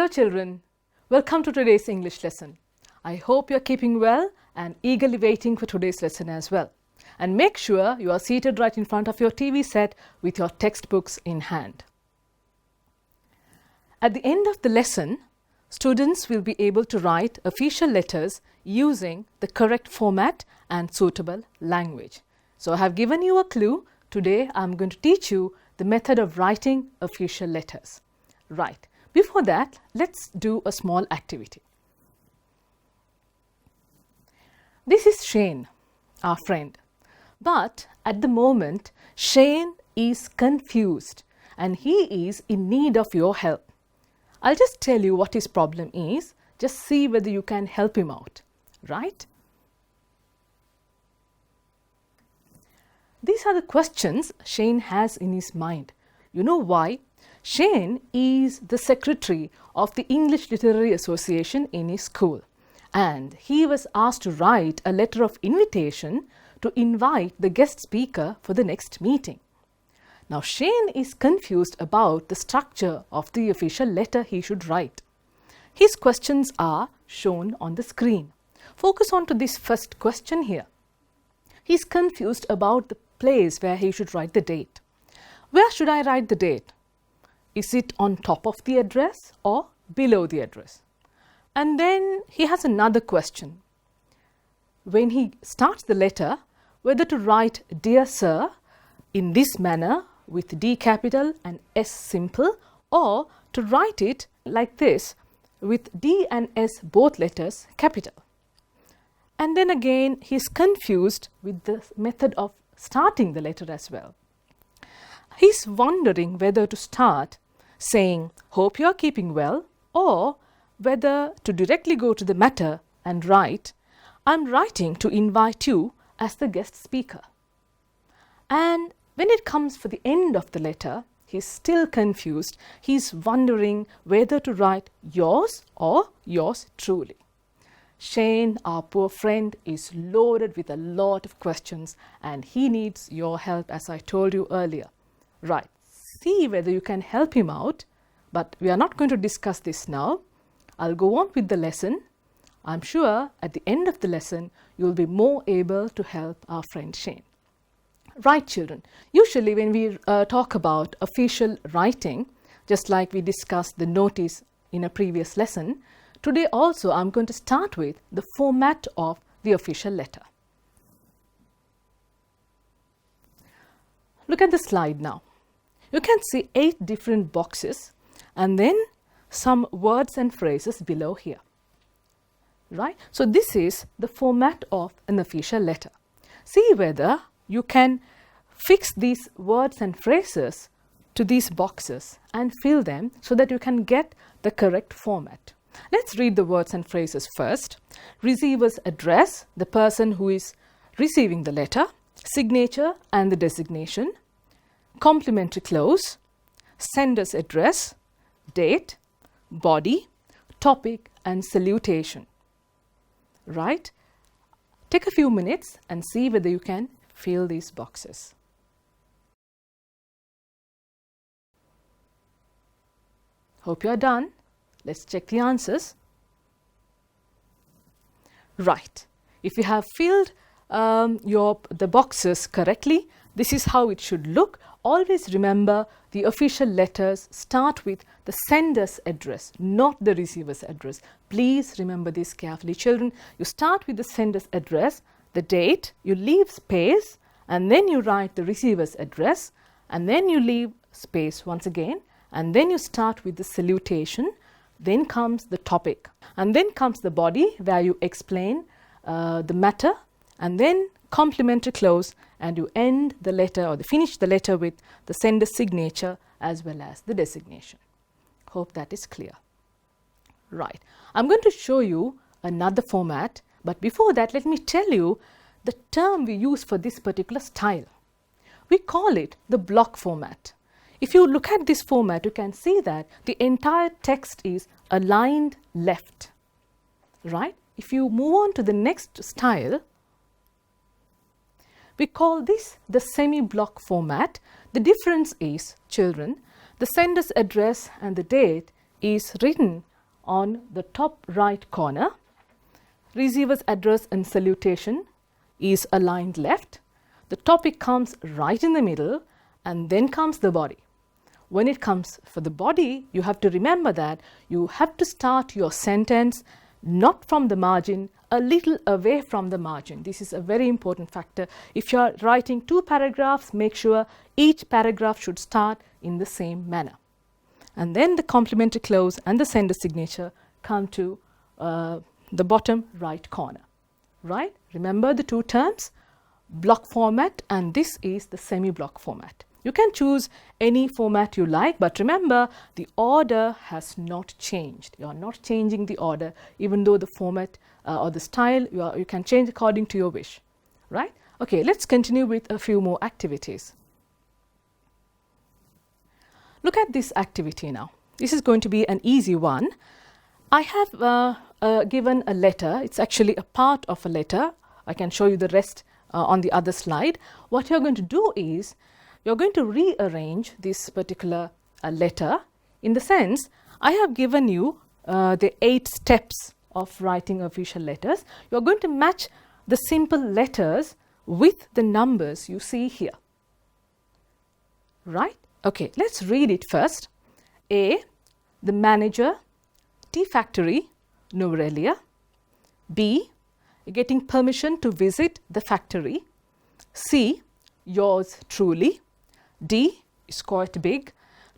children, welcome to today's English lesson. I hope you are keeping well and eagerly waiting for today's lesson as well. And make sure you are seated right in front of your TV set with your textbooks in hand. At the end of the lesson, students will be able to write official letters using the correct format and suitable language. So I have given you a clue. Today I am going to teach you the method of writing official letters. Right. Before that, let's do a small activity. This is Shane, our friend. But at the moment, Shane is confused and he is in need of your help. I'll just tell you what his problem is. Just see whether you can help him out. Right? These are the questions Shane has in his mind. You know why? Shane is the secretary of the English Literary Association in his school, and he was asked to write a letter of invitation to invite the guest speaker for the next meeting. Now Shane is confused about the structure of the official letter he should write. His questions are shown on the screen. Focus on to this first question here. He is confused about the place where he should write the date. Where should I write the date? Is it on top of the address or below the address? And then he has another question. When he starts the letter, whether to write Dear Sir in this manner with D capital and S simple, or to write it like this with D and S both letters capital. And then again he is confused with the method of starting the letter as well. He's wondering whether to start saying, hope you are keeping well, or whether to directly go to the matter and write, I'm writing to invite you as the guest speaker. And when it comes for the end of the letter, he's still confused. He's wondering whether to write yours or yours truly. Shane, our poor friend, is loaded with a lot of questions and he needs your help, as I told you earlier. Right. See whether you can help him out, but we are not going to discuss this now. I'll go on with the lesson. I'm sure at the end of the lesson, you'll be more able to help our friend Shane. Right, children. Usually when we talk about official writing, just like we discussed the notice in a previous lesson, today also I'm going to start with the format of the official letter. Look at the slide now. You can see 8 different boxes and then some words and phrases below here. Right? So this is the format of an official letter. See whether you can fix these words and phrases to these boxes and fill them so that you can get the correct format. Let's read the words and phrases first. Receiver's address, the person who is receiving the letter, signature and the designation, complimentary close, sender's address, date, body, topic and salutation. Right? Take a few minutes and see whether you can fill these boxes. Hope you are done. Let's check the answers. Right. If you have filled the boxes correctly, this is how it should look. Always remember the official letters start with the sender's address, not the receiver's address. Please remember this carefully, children. You start with the sender's address, the date, you leave space, and then you write the receiver's address, and then you leave space once again, and then you start with the salutation, then comes the topic, and then comes the body where you explain the matter, and then complimentary close, and you end the letter or finish the letter with the sender's signature as well as the designation. Hope that is clear. Right. I'm going to show you another format, but before that let me tell you the term we use for this particular style. We call it the block format. If you look at this format, you can see that the entire text is aligned left. Right? If you move on to the next style, we call this the semi-block format. The difference is, children, the sender's address and the date is written on the top right corner. Receiver's address and salutation is aligned left. The topic comes right in the middle, and then comes the body. When it comes for the body, you have to remember that you have to start your sentence not from the margin, a little away from the margin. This is a very important factor. If you are writing 2 paragraphs, make sure each paragraph should start in the same manner. And then the complimentary clause and the sender signature come to the bottom right corner. Right? Remember the 2 terms, block format, and this is the semi-block format. You can choose any format you like, but remember the order has not changed. You are not changing the order, even though the format or the style you can change according to your wish. Right? Okay, let's continue with a few more activities. Look at this activity now. This is going to be an easy one. I have given a letter. It's actually a part of a letter. I can show you the rest on the other slide. What you're going to do is you're going to rearrange this particular letter, in the sense I have given you the 8 steps of writing official letters. You're going to match the simple letters with the numbers you see here. Right? Okay, let's read it first. A, the manager, Tea Factory, Norelia. B, getting permission to visit the factory. C, yours truly. D is quite big.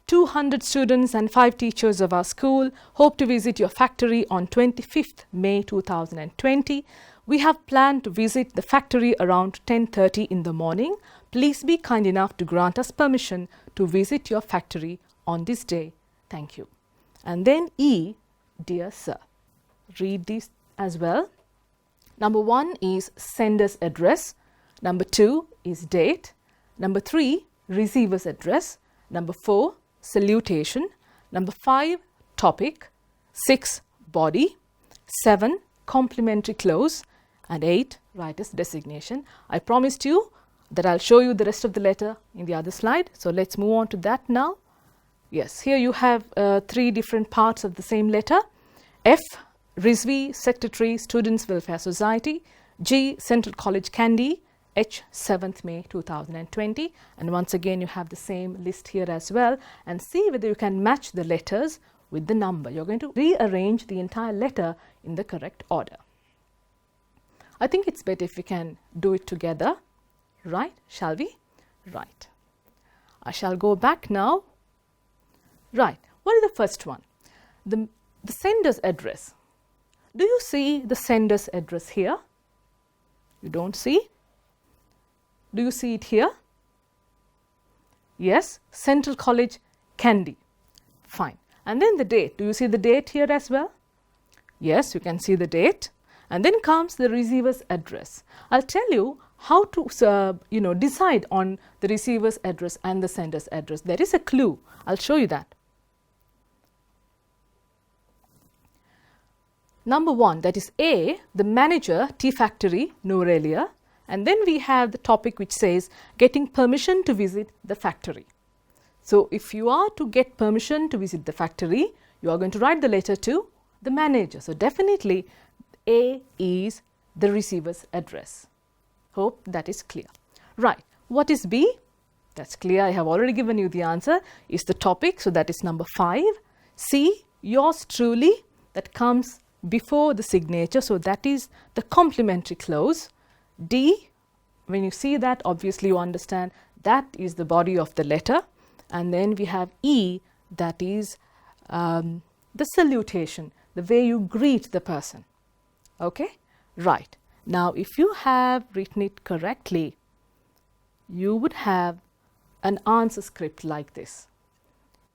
200 students and 5 teachers of our school hope to visit your factory on 25th May 2020. We have planned to visit the factory around 10:30 in the morning. Please be kind enough to grant us permission to visit your factory on this day. Thank you. And then E, dear sir. Read these as well. Number 1 is sender's address. Number 2 is date. Number 3, receiver's address. Number 4, salutation. Number 5, topic. 6, body. 7, complimentary clause. And 8, writer's designation. I promised you that I'll show you the rest of the letter in the other slide. So let's move on to that now. Yes, here you have 3 different parts of the same letter. F, RISV, Secretary, Students' Welfare Society. G, Central College Kandy. H, 7th May 2020. And once again you have the same list here as well, and see whether you can match the letters with the number. You're going to rearrange the entire letter in the correct order. I think it's better if we can do it together. Right? Shall we? Right. I shall go back now. Right. What is the first one? The sender's address. Do you see the sender's address here? You don't see? Do you see it here? Yes, Central College Kandy. Fine. And then the date. Do you see the date here as well? Yes, you can see the date. And then comes the receiver's address. I'll tell you how to decide on the receiver's address and the sender's address. There is a clue. I'll show you that. Number 1, that is A, the manager, Tea Factory, Norelia. And then we have the topic which says getting permission to visit the factory. So if you are to get permission to visit the factory, you are going to write the letter to the manager. So definitely A is the receiver's address. Hope that is clear. Right. What is B? That's clear. I have already given you the answer. Is the topic. So that is number 5. C, yours truly. That comes before the signature. So that is the complimentary clause. D, when you see that, obviously you understand that is the body of the letter. And then we have E, that is the salutation, the way you greet the person. Okay? Right. Now, if you have written it correctly, you would have an answer script like this.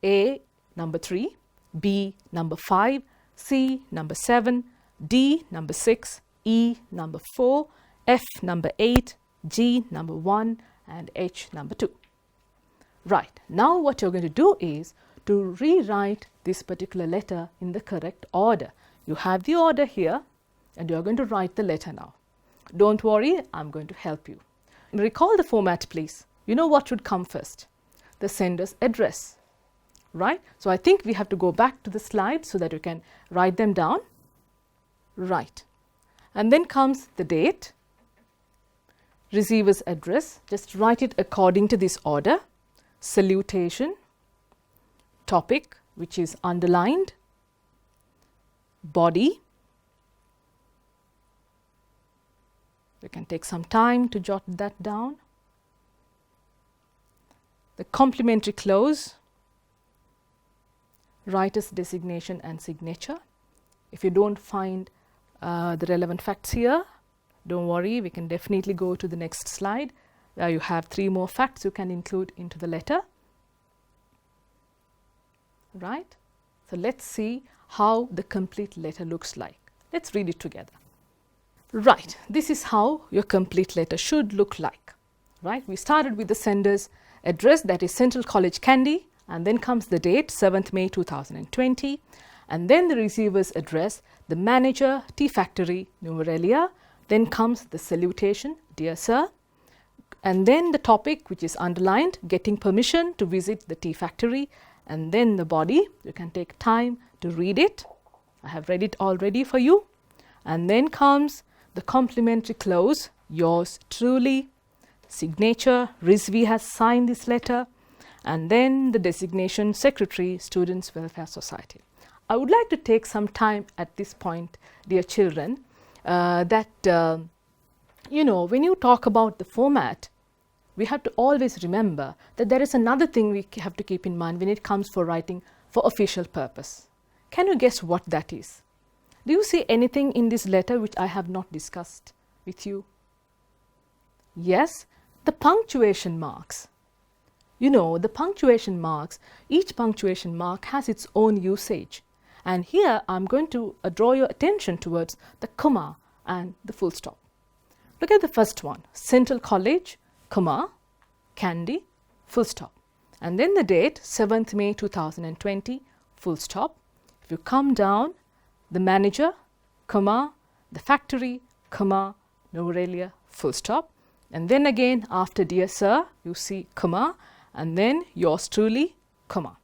A, number 3, B, number 5, C, number 7, D, number 6, E, number 4, F, number 8, G, number 1, and H, number 2. Right. Now what you're going to do is to rewrite this particular letter in the correct order. You have the order here, and you're going to write the letter now. Don't worry, I'm going to help you. Recall the format, please. You know what should come first? The sender's address. right? So I think we have to go back to the slides so that you can write them down, right? And then comes the date, receiver's address, just write it according to this order, salutation, topic which is underlined, body, you can take some time to jot that down, the complimentary clause, writer's designation and signature. If you don't find the relevant facts here, don't worry, we can definitely go to the next slide where you have 3 more facts you can include into the letter, right? So let's see how the complete letter looks like. Let's read it together. Right, this is how your complete letter should look like, right? We started with the sender's address, that is Central College, Kandy, and then comes the date, 7th May 2020, and then the receiver's address, the manager, Tea Factory, Nuvarelia, then comes the salutation, dear sir, and then the topic which is underlined, getting permission to visit the tea factory, and then the body, you can take time to read it. I have read it already for you. And then comes the complimentary clause, yours truly, signature, Rizvi has signed this letter, and then the designation, Secretary, Students' Welfare Society. I would like to take some time at this point, dear children, you know, when you talk about the format, we have to always remember that there is another thing we have to keep in mind when it comes for writing for official purpose. Can you guess what that is? Do you see anything in this letter which I have not discussed with you? Yes, the punctuation marks. You know, the punctuation marks, each punctuation mark has its own usage. And here I'm going to draw your attention towards the comma and the full stop. Look at the first one, Central College, comma, Kandy, full stop. And then the date, 7th May 2020, full stop. If you come down, the manager, comma, the factory, comma, Norelia, full stop. And then again, after dear sir, you see comma, and then yours truly, comma.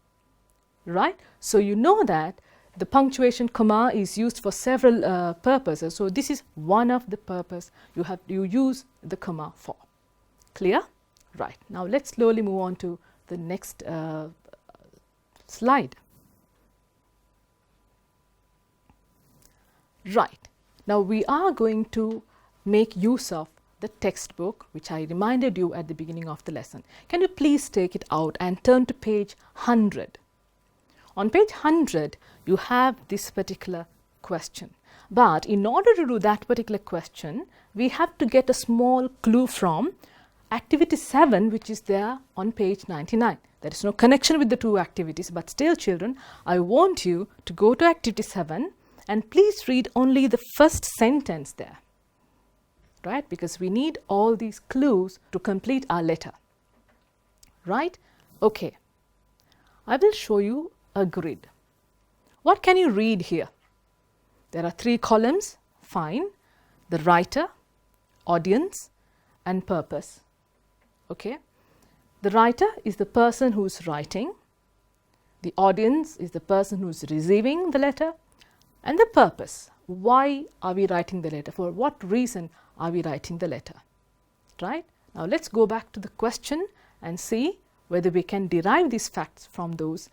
Right? So you know that the punctuation comma is used for several purposes. So this is one of the purpose you use the comma for. Clear? Right. Now let's slowly move on to the next slide. Right. Now we are going to make use of the textbook which I reminded you at the beginning of the lesson. Can you please take it out and turn to page 100. On page 100, you have this particular question. But in order to do that particular question, we have to get a small clue from activity 7, which is there on page 99. There is no connection with the two activities, but still children, I want you to go to activity 7 and please read only the first sentence there. Right? Because we need all these clues to complete our letter. Right? Okay. I will show you a grid. What can you read here? There are 3 columns, fine. The writer, audience, and purpose. Okay. The writer is the person who is writing. The audience is the person who is receiving the letter. And the purpose. Why are we writing the letter? For what reason are we writing the letter? Right? Now let's go back to the question and see whether we can derive these facts from those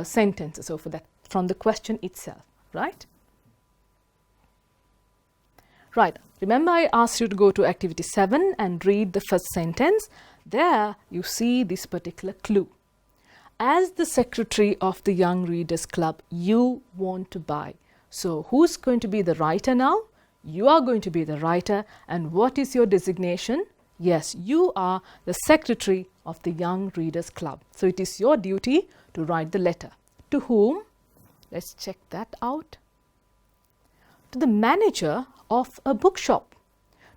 sentences, so for that, from the question itself, right? Right, remember I asked you to go to activity 7 and read the first sentence. There you see this particular clue. As the secretary of the Young Readers Club, you want to buy. So who's going to be the writer now? You are going to be the writer, and what is your designation? Yes, you are the secretary of the Young Readers Club. So it is your duty to write the letter. To whom? Let's check that out. To the manager of a bookshop,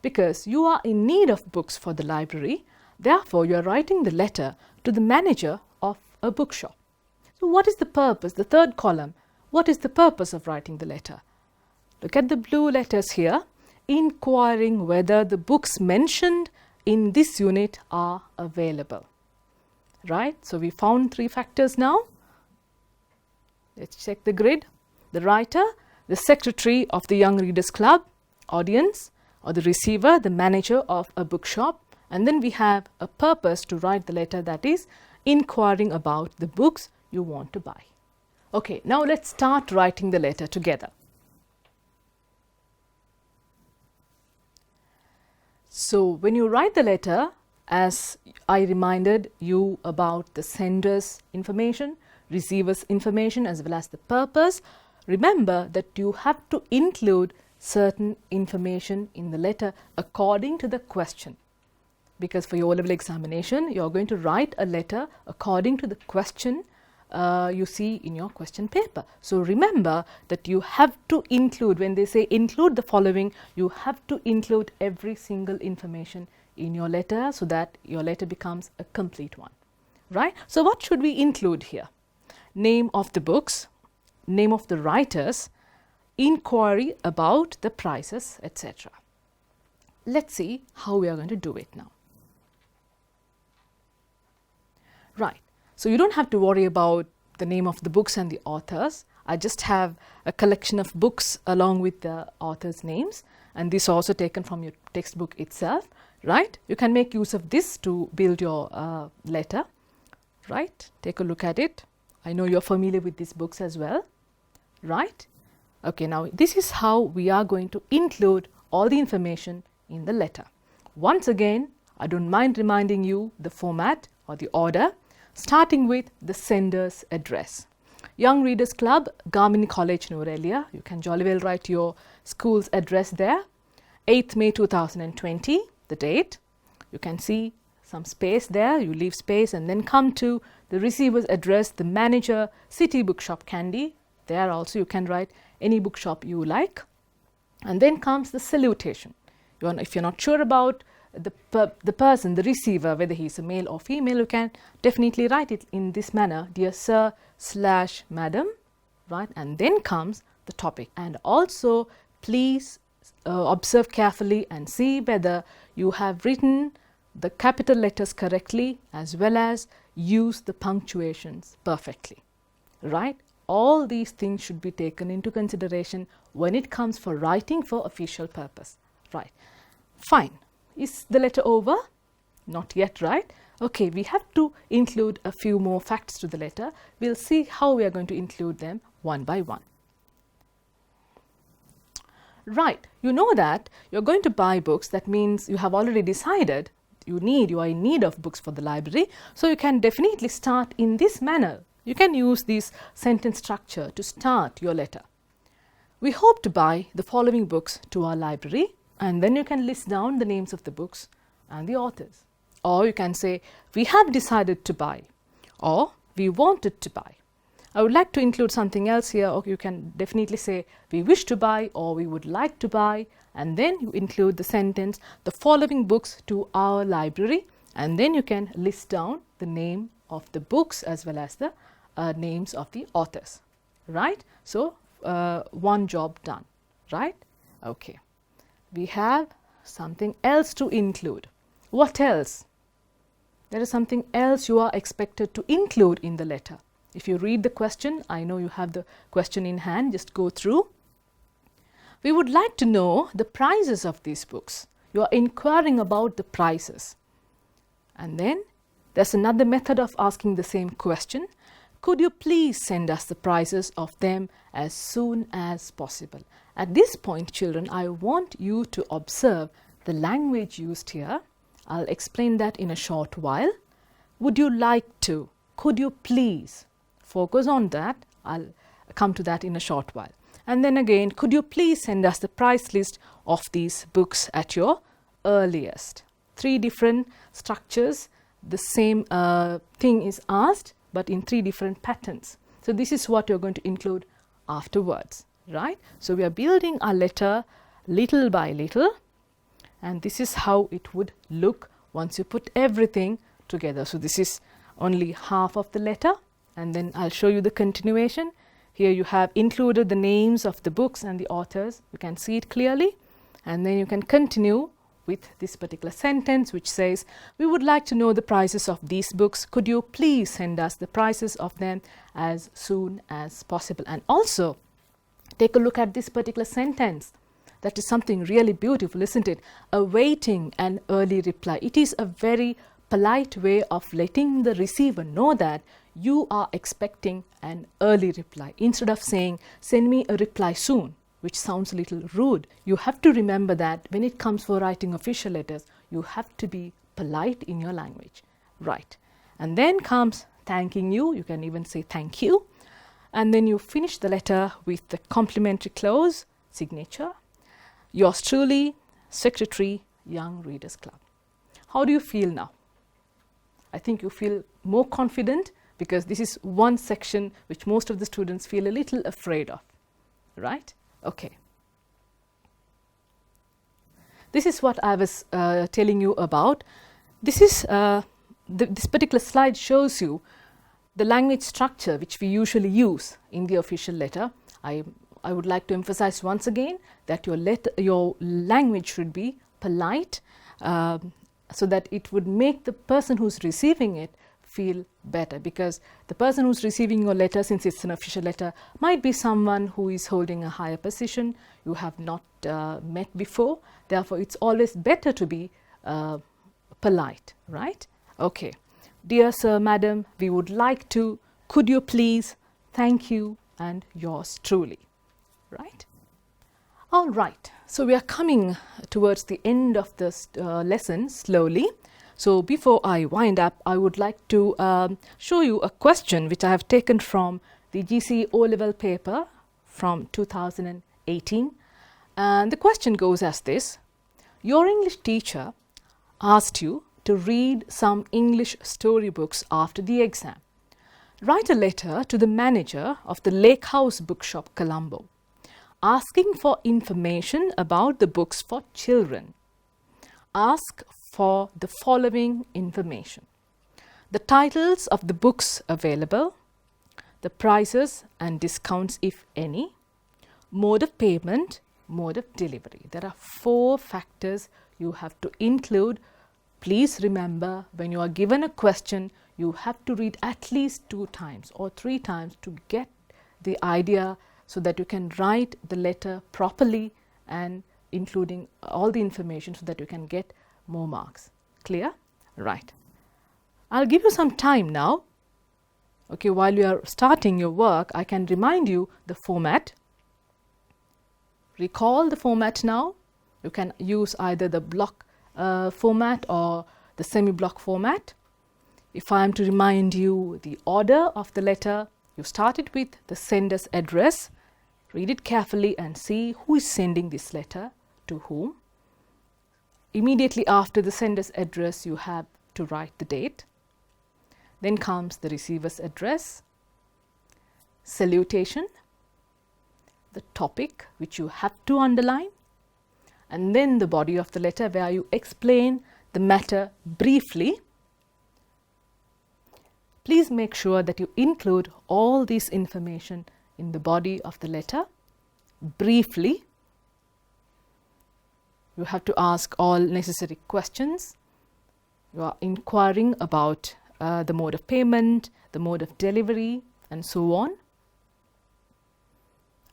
because you are in need of books for the library. Therefore, you are writing the letter to the manager of a bookshop. So what is the purpose? The third column. What is the purpose of writing the letter? Look at the blue letters here. Inquiring whether the books mentioned in this unit are available. Right? So we found 3 factors now. Let's check the grid. The writer, the secretary of the Young Readers Club, audience, or the receiver, the manager of a bookshop. And then we have a purpose to write the letter, that is inquiring about the books you want to buy. Okay, now let's start writing the letter together. So when you write the letter, as I reminded you about the sender's information, receiver's information, as well as the purpose, remember that you have to include certain information in the letter according to the question. Because for your O-level examination, you are going to write a letter according to the question you see in your question paper. So remember that you have to include, when they say include the following, you have to include every single information in your letter so that your letter becomes a complete one, right? So what should we include here? Name of the books, name of the writers, inquiry about the prices, etc. Let's see how we are going to do it now. Right, so you don't have to worry about the name of the books and the authors. I just have a collection of books along with the authors' names, and this also taken from your textbook itself, right? You can make use of this to build your letter, right? Take a look at it. I know you're familiar with these books as well, right? Okay, now this is how we are going to include all the information in the letter. Once again, I don't mind reminding you the format or the order, starting with the sender's address. Young Readers Club, Garmin College, Norelia. You can jolly well write your school's address there. 8th May 2020, the date. You can see some space there. You leave space and then come to the receiver's address, the manager, City Bookshop, Kandy. There also you can write any bookshop you like. And then comes the salutation. If you're not sure about the person, the receiver, whether he's a male or female, you can definitely write it in this manner, dear sir / madam, right? And then comes the topic. And also please observe carefully and see whether you have written the capital letters correctly as well as use the punctuations perfectly, right? All these things should be taken into consideration when it comes for writing for official purpose, right? Fine. Is the letter over? Not yet, right? Okay, we have to include a few more facts to the letter. We'll see how we are going to include them one by one. Right, you know that you're going to buy books. That means you have already decided you are in need of books for the library. So you can definitely start in this manner. You can use this sentence structure to start your letter. We hope to buy the following books to our library. And then you can list down the names of the books and the authors. Or you can say, we have decided to buy, or we wanted to buy. I would like to include something else here, or you can definitely say, we wish to buy, or we would like to buy. And then you include the sentence, the following books to our library. And then you can list down the name of the books as well as the names of the authors, right? So, one job done, right? Okay. We have something else to include. What else? There is something else you are expected to include in the letter. If you read the question, I know you have the question in hand, just go through. We would like to know the prices of these books. You are inquiring about the prices. And then there's another method of asking the same question. Could you please send us the prices of them as soon as possible? At this point, children, I want you to observe the language used here. I'll explain that in a short while. Would you like to? Could you please? Focus on that. I'll come to that in a short while. And then again, could you please send us the price list of these books at your earliest? 3 different structures. The same thing is asked, but in 3 different patterns. So this is what you're going to include afterwards, right? So we are building our letter little by little, and this is how it would look once you put everything together. So this is only half of the letter, and then I'll show you the continuation. Here you have included the names of the books and the authors. You can see it clearly, and then you can continue with this particular sentence which says, we would like to know the prices of these books. Could you please send us the prices of them as soon as possible? And also take a look at this particular sentence. That is something really beautiful, isn't it? Awaiting an early reply. It is a very polite way of letting the receiver know that you are expecting an early reply. Instead of saying, send me a reply soon, which sounds a little rude. You have to remember that when it comes for writing official letters, you have to be polite in your language. Right. And then comes thanking you. You can even say thank you. And then you finish the letter with the complimentary close, signature. Yours truly, Secretary, Young Readers Club. How do you feel now? I think you feel more confident because this is one section which most of the students feel a little afraid of, right? Okay. This is what I was telling you about. This is this particular slide shows you the language structure which we usually use in the official letter. I would like to emphasize once again that your language should be polite, so that it would make the person who's receiving it feel better, because the person who's receiving your letter, since it's an official letter, might be someone who is holding a higher position you have not met before. Therefore, it's always better to be polite, right? Okay. Dear sir, madam, we would like to, could you please, thank you, and yours truly. Right? All right. So we are coming towards the end of this lesson slowly. So before I wind up, I would like to show you a question which I have taken from the GCE O-level paper from 2018. And the question goes as this. Your English teacher asked you to read some English storybooks after the exam. Write a letter to the manager of the Lake House Bookshop, Colombo, asking for information about the books for children. Ask for the following information: the titles of the books available, the prices and discounts if any, mode of payment, mode of delivery. There are 4 factors you have to include. Please remember, when you are given a question, you have to read at least 2 times or 3 times to get the idea, so that you can write the letter properly and including all the information so that you can get more marks. Clear? Right. I'll give you some time now. Okay, while you are starting your work, I can remind you the format. Recall the format now. You can use either the block format or the semi-block format. If I am to remind you the order of the letter, you started with the sender's address. Read it carefully and see who is sending this letter to whom. Immediately after the sender's address, you have to write the date. Then comes the receiver's address, salutation, the topic which you have to underline, and then the body of the letter where you explain the matter briefly. Please make sure that you include all this information in the body of the letter briefly. You have to ask all necessary questions. You are inquiring about the mode of payment, the mode of delivery, and so on.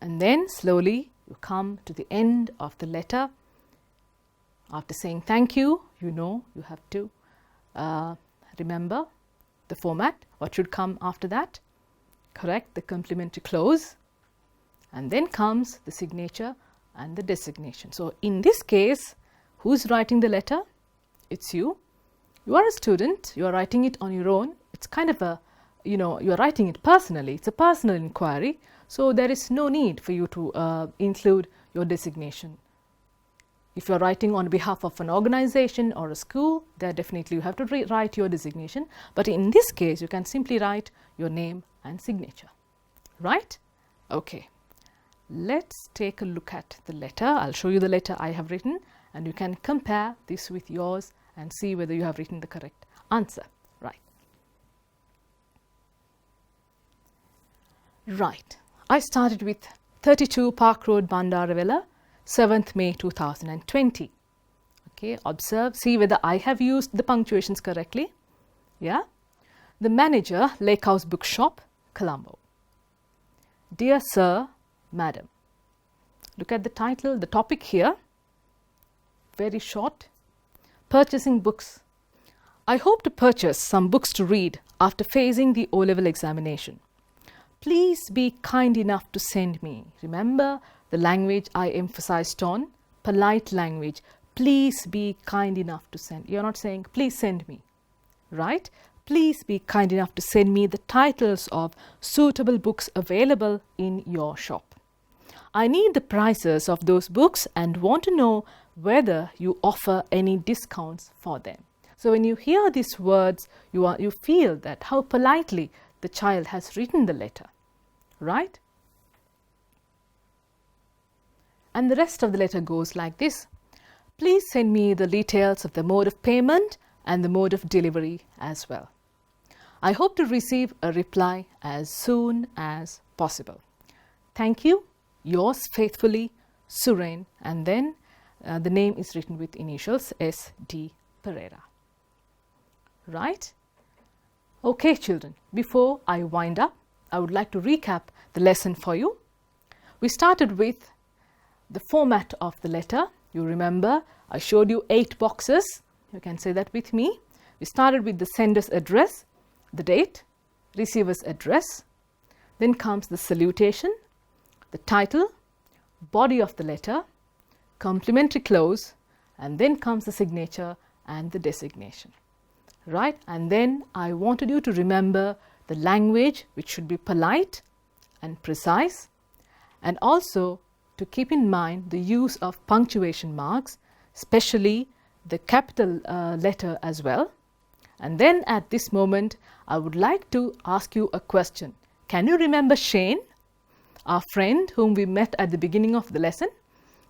And then slowly you come to the end of the letter. After saying thank you, you know you have to remember the format. What should come after that? Correct, the complimentary close, and then comes the signature and the designation. So in this case, who's writing the letter? It's you. You are a student, you are writing it on your own. It's kind of a, you are writing it personally. It's a personal inquiry. So there is no need for you to include your designation. If you're writing on behalf of an organization or a school, there definitely you have to write your designation. But in this case, you can simply write your name and signature. Right? Okay. Let's take a look at the letter. I'll show you the letter I have written, and you can compare this with yours and see whether you have written the correct answer. Right. Right. I started with 32 Park Road, Bandaravela, 7th May 2020. Okay, observe, see whether I have used the punctuations correctly. Yeah. The manager, Lake House Bookshop, Colombo. Dear Sir, Madam. Look at the title, the topic here. Very short. Purchasing books. I hope to purchase some books to read after facing the O-level examination. Please be kind enough to send me. Remember the language I emphasized on? Polite language. Please be kind enough to send. You're not saying, please send me, right? Please be kind enough to send me the titles of suitable books available in your shop. I need the prices of those books and want to know whether you offer any discounts for them. So when you hear these words, you feel that how politely the child has written the letter, right? And the rest of the letter goes like this. Please send me the details of the mode of payment and the mode of delivery as well. I hope to receive a reply as soon as possible. Thank you. Yours faithfully, Suren. And then the name is written with initials S.D. Pereira. Right? Okay, children. Before I wind up, I would like to recap the lesson for you. We started with the format of the letter. You remember, I showed you 8 boxes. You can say that with me. We started with the sender's address, the date, receiver's address. Then comes the salutation, the title, body of the letter, complimentary clause, and then comes the signature and the designation. Right? And then I wanted you to remember the language, which should be polite and precise, and also to keep in mind the use of punctuation marks, especially the capital letter as well. And then at this moment, I would like to ask you a question. Can you remember Shane, our friend whom we met at the beginning of the lesson?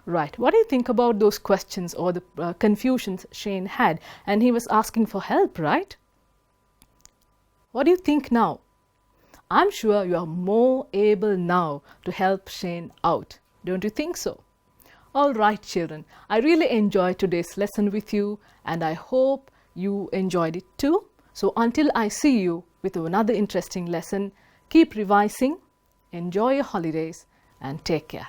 Right. What do you think about those questions or the confusions Shane had? And he was asking for help, right? What do you think now? I'm sure you are more able now to help Shane out. Don't you think so? All right, children. I really enjoyed today's lesson with you, and I hope you enjoyed it too. So until I see you with another interesting lesson, keep revising, enjoy your holidays, and take care.